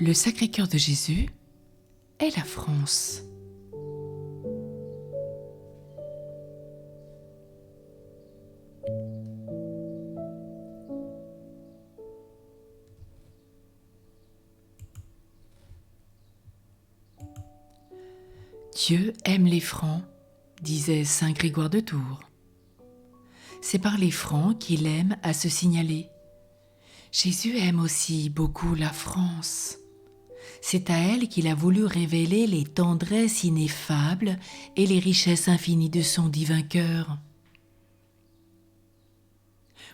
Le Sacré-Cœur de Jésus est la France. Dieu aime les francs, disait saint Grégoire de Tours. C'est par les francs qu'il aime à se signaler. Jésus aime aussi beaucoup la France. C'est à elle qu'il a voulu révéler les tendresses ineffables et les richesses infinies de son divin cœur.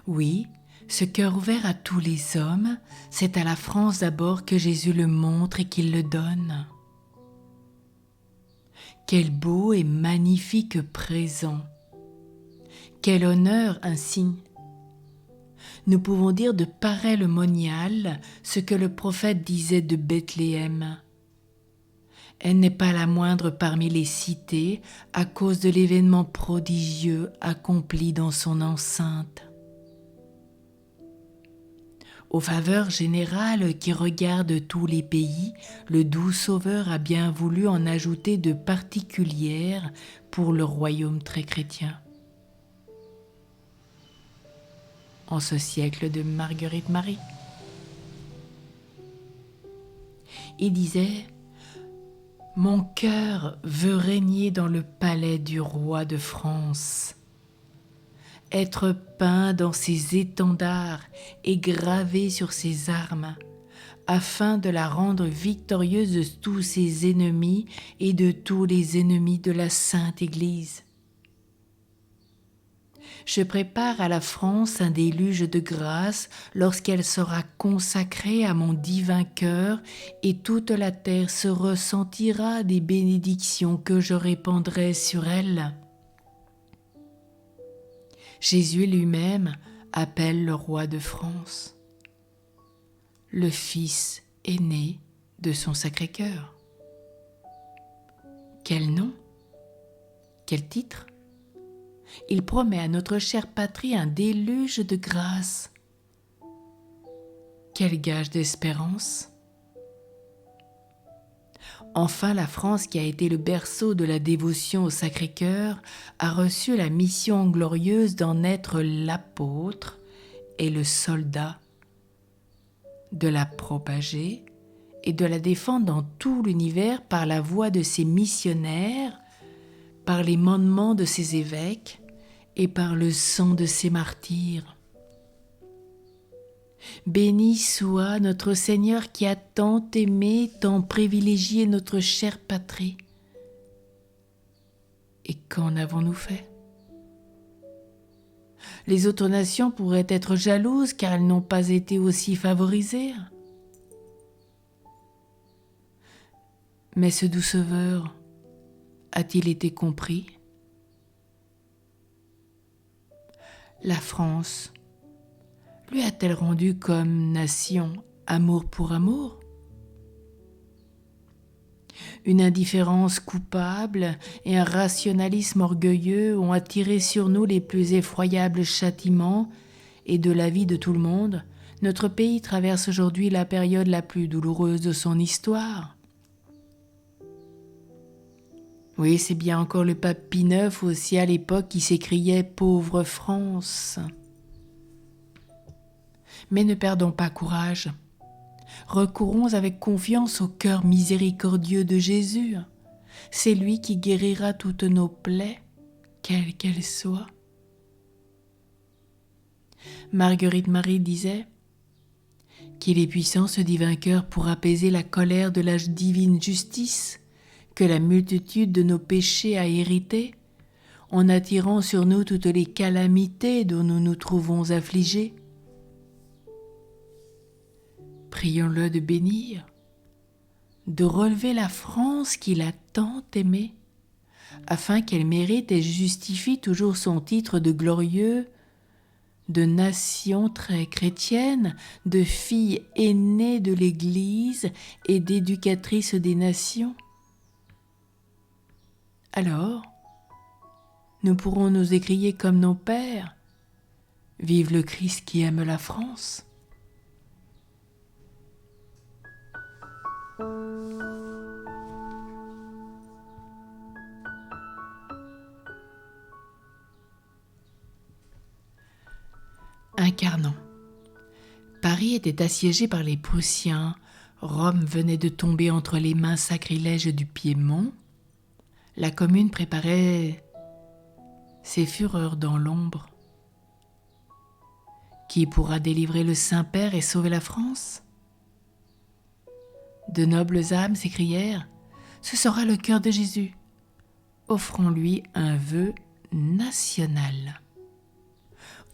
Oui, ce cœur ouvert à tous les hommes, c'est à la France d'abord que Jésus le montre et qu'il le donne. Quel beau et magnifique présent! Quel honneur insigne! Nous pouvons dire de pareil le monial ce que le prophète disait de Bethléem. Elle n'est pas la moindre parmi les cités à cause de l'événement prodigieux accompli dans son enceinte. Aux faveurs générales qui regardent tous les pays, le doux Sauveur a bien voulu en ajouter de particulières pour le royaume très chrétien. En ce siècle de Marguerite Marie, il disait « Mon cœur veut régner dans le palais du roi de France ». Être peint dans ses étendards et gravé sur ses armes, afin de la rendre victorieuse de tous ses ennemis et de tous les ennemis de la Sainte Église. Je prépare à la France un déluge de grâce lorsqu'elle sera consacrée à mon divin cœur et toute la terre se ressentira des bénédictions que je répandrai sur elle. Jésus lui-même appelle le roi de France, le fils aîné de son Sacré-Cœur. Quel nom? Quel titre? Il promet à notre chère patrie un déluge de grâce. Quel gage d'espérance! Enfin, la France, qui a été le berceau de la dévotion au Sacré-Cœur, a reçu la mission glorieuse d'en être l'apôtre et le soldat, de la propager et de la défendre dans tout l'univers par la voix de ses missionnaires, par les mandements de ses évêques et par le sang de ses martyrs. Béni soit notre Seigneur qui a tant aimé, tant privilégié notre chère patrie. Et qu'en avons-nous fait? Les autres nations pourraient être jalouses car elles n'ont pas été aussi favorisées. Mais ce doux Sauveur a-t-il été compris? La France lui a-t-elle rendu comme nation amour pour amour? Une indifférence coupable et un rationalisme orgueilleux ont attiré sur nous les plus effroyables châtiments et de la vie de tout le monde, notre pays traverse aujourd'hui la période la plus douloureuse de son histoire. Oui, c'est bien encore le pape Pie IX aussi à l'époque qui s'écriait « Pauvre France ». Mais ne perdons pas courage. Recourons avec confiance au cœur miséricordieux de Jésus. C'est lui qui guérira toutes nos plaies, quelles qu'elles soient. Marguerite Marie disait qu'il est puissant ce divin cœur pour apaiser la colère de la divine justice que la multitude de nos péchés a hérité, en attirant sur nous toutes les calamités dont nous nous trouvons affligés. Prions-le de bénir, de relever la France qu'il a tant aimée, afin qu'elle mérite et justifie toujours son titre de glorieux, de nation très chrétienne, de fille aînée de l'Église et d'éducatrice des nations. Alors, nous pourrons nous écrier comme nos pères, « Vive le Christ qui aime la France !» Incarnant. Paris était assiégé par les Prussiens, Rome venait de tomber entre les mains sacrilèges du Piémont, la commune préparait ses fureurs dans l'ombre. Qui pourra délivrer le Saint-Père et sauver la France ? De nobles âmes s'écrièrent, ce sera le cœur de Jésus. Offrons-lui un vœu national.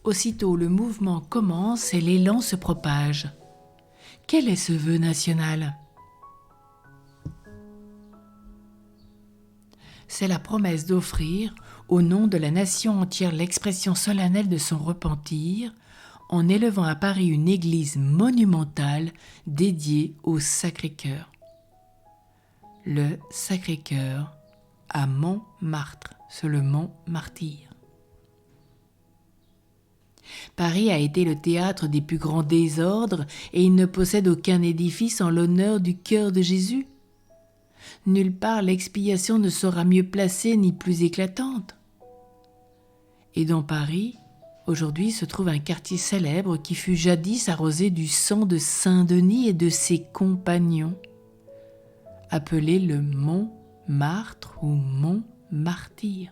Aussitôt le mouvement commence et l'élan se propage. Quel est ce vœu national ? C'est la promesse d'offrir, au nom de la nation entière, l'expression solennelle de son repentir, en élevant à Paris une église monumentale dédiée au Sacré-Cœur. Le Sacré-Cœur à Montmartre, sur le mont Martyr. Paris a été le théâtre des plus grands désordres et il ne possède aucun édifice en l'honneur du cœur de Jésus. Nulle part l'expiation ne sera mieux placée ni plus éclatante. Et dans Paris, aujourd'hui se trouve un quartier célèbre qui fut jadis arrosé du sang de Saint-Denis et de ses compagnons, appelé le Montmartre ou Mont-Martyr.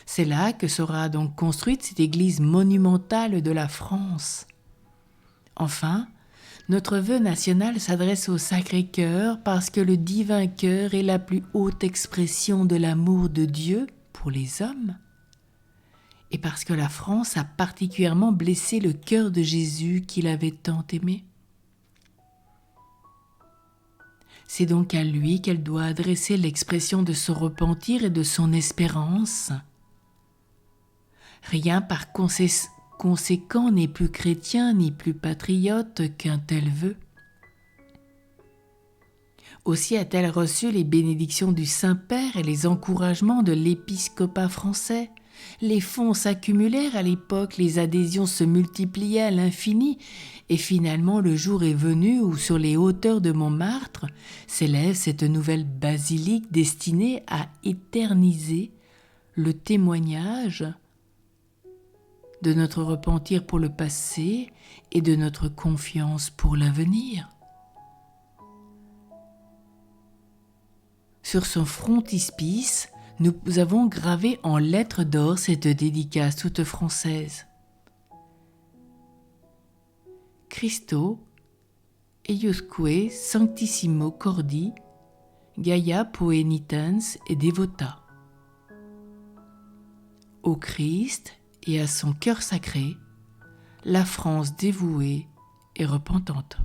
C'est là que sera donc construite cette église monumentale de la France. Enfin, notre vœu national s'adresse au Sacré-Cœur parce que le divin cœur est la plus haute expression de l'amour de Dieu pour les hommes et parce que la France a particulièrement blessé le cœur de Jésus qu'il avait tant aimé. C'est donc à lui qu'elle doit adresser l'expression de son repentir et de son espérance. Rien par conséquent n'est plus chrétien ni plus patriote qu'un tel vœu. Aussi a-t-elle reçu les bénédictions du Saint-Père et les encouragements de l'épiscopat français. Les fonds s'accumulèrent à l'époque, les adhésions se multipliaient à l'infini, et finalement le jour est venu où sur les hauteurs de Montmartre s'élève cette nouvelle basilique destinée à éterniser le témoignage de notre repentir pour le passé et de notre confiance pour l'avenir. Sur son frontispice, nous avons gravé en lettres d'or cette dédicace toute française. Christo eiusque sanctissimo cordi, Gaia poenitens et devota. Au Christ et à son cœur sacré, la France dévouée et repentante.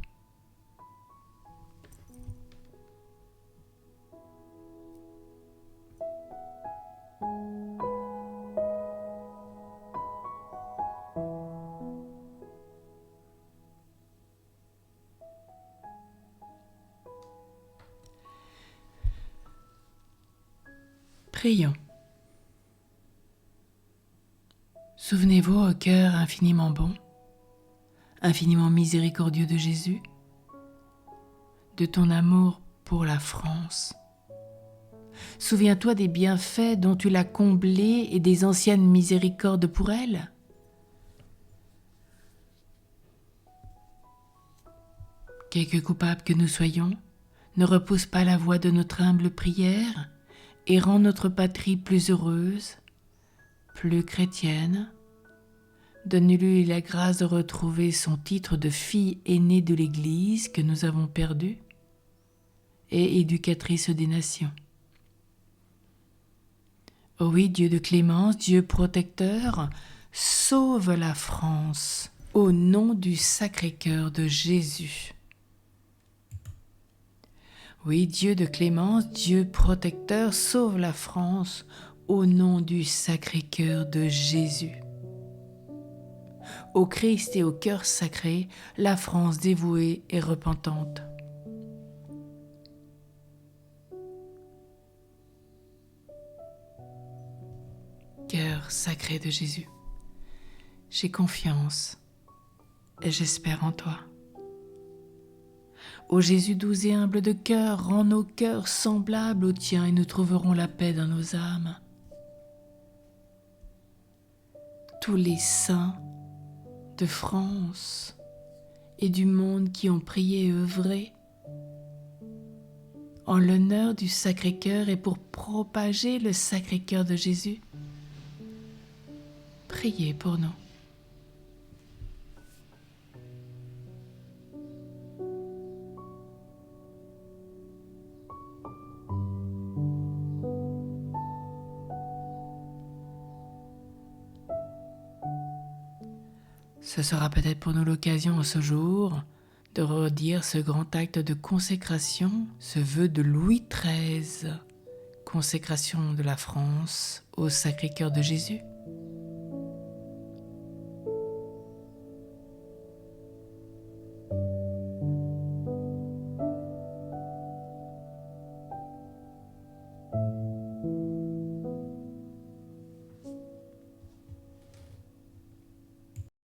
Prions. Souvenez-vous au cœur infiniment bon, infiniment miséricordieux de Jésus, de ton amour pour la France. Souviens-toi des bienfaits dont tu l'as comblée et des anciennes miséricordes pour elle. Quelque coupables que nous soyons, ne repousse pas la voix de notre humble prière et rend notre patrie plus heureuse, plus chrétienne. Donne-lui la grâce de retrouver son titre de fille aînée de l'Église que nous avons perdu et éducatrice des nations. Oh oui, Dieu de clémence, Dieu protecteur, sauve la France au nom du Sacré-Cœur de Jésus. Oui, Dieu de clémence, Dieu protecteur, sauve la France au nom du Sacré-Cœur de Jésus. Au Christ et au cœur sacré, la France dévouée et repentante. Cœur sacré de Jésus, j'ai confiance et j'espère en toi. Ô Jésus doux et humble de cœur, rends nos cœurs semblables aux tiens et nous trouverons la paix dans nos âmes. Tous les saints de France et du monde qui ont prié et œuvré en l'honneur du Sacré-Cœur et pour propager le Sacré-Cœur de Jésus, priez pour nous. Ce sera peut-être pour nous l'occasion en ce jour de redire ce grand acte de consécration, ce vœu de Louis XIII, consécration de la France au Sacré-Cœur de Jésus.